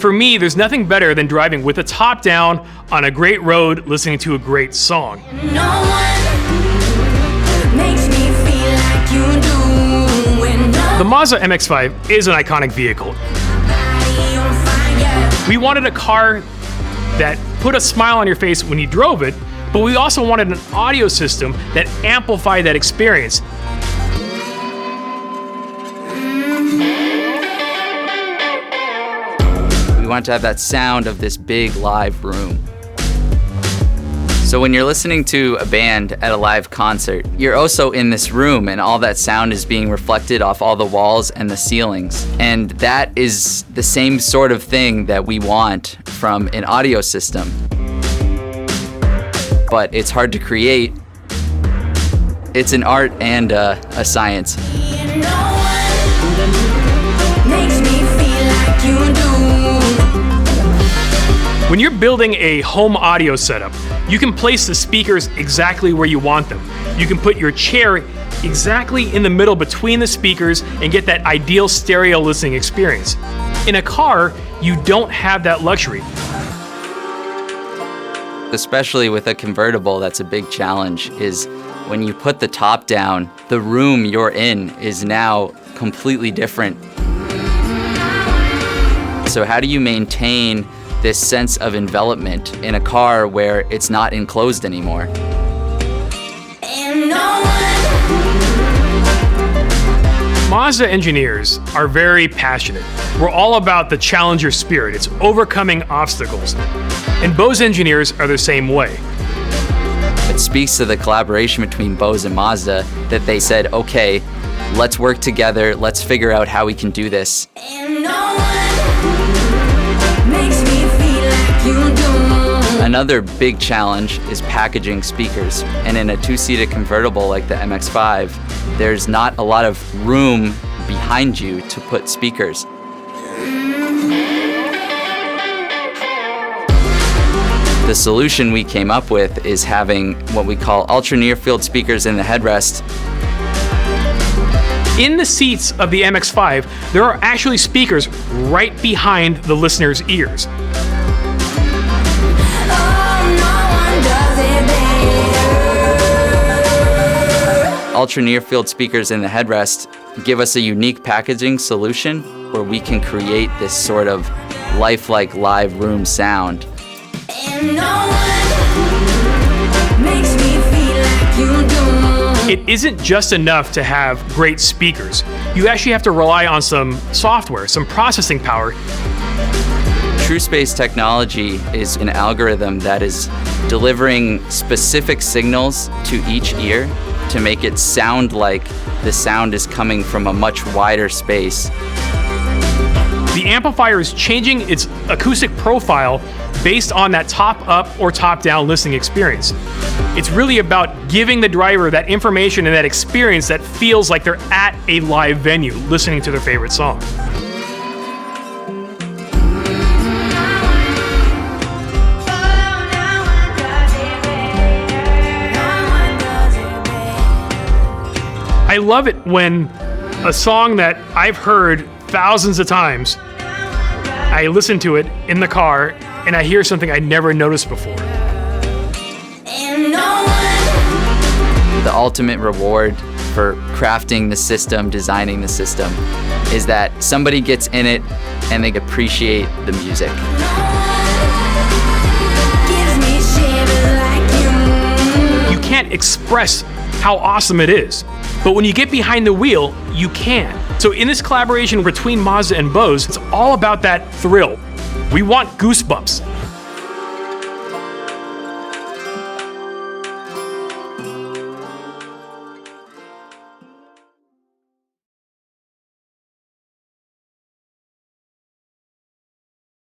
for me, there's nothing better than driving with the top down on a great road, listening to a great song. No one makes me feel like you do when The Mazda MX-5 is an iconic vehicle. nobody on fire. We wanted a car that put a smile on your face when you drove it, but we also wanted an audio system that amplified that experience. We want to have that sound of this big live room. So when you're listening to a band at a live concert, you're also in this room and all that sound is being reflected off all the walls and the ceilings. And that is the same sort of thing that we want from an audio system. But it's hard to create. It's an art and a science. No one makes me feel like you do. When you're building a home audio setup, you can place the speakers exactly where you want them. You can put your chair exactly in the middle between the speakers and get that ideal stereo listening experience. In a car, you don't have that luxury. Especially with a convertible, that's a big challenge, is when you put the top down, the room you're in is now completely different. So how do you maintain this sense of envelopment in a car where it's not enclosed anymore? And no one Mazda engineers are very passionate. We're all about the challenger spirit. It's overcoming obstacles. And Bose engineers are the same way. It speaks to the collaboration between Bose and Mazda that they said, okay, let's work together, let's figure out how we can do this. and no one makes me feel like you do. Another big challenge is packaging speakers. And in a two-seated convertible like the MX-5, there's not a lot of room behind you to put speakers. The solution we came up with is having what we call ultra near field speakers in the headrest. In the seats of the MX-5, there are actually speakers right behind the listener's ears. Oh, no one does it better. Ultra near field speakers in the headrest give us a unique packaging solution where we can create this sort of lifelike live room sound. And no one makes me feel like you do. It isn't just enough to have great speakers. You actually have to rely on some software, some processing power. True space technology is an algorithm that is delivering specific signals to each ear to make it sound like the sound is coming from a much wider space. The amplifier is changing its acoustic profile based on that top-up or top-down listening experience. It's really about giving the driver that information and that experience that feels like they're at a live venue listening to their favorite song. I love it when a song that I've heard thousands of times, I listen to it in the car and I hear something I never noticed before. And no one The ultimate reward for crafting the system, designing the system, is that somebody gets in it and they appreciate the music. gives me shivers like you. You can't express how awesome it is, but when you get behind the wheel, you can. So in this collaboration between Mazda and Bose, it's all about that thrill. We want goosebumps.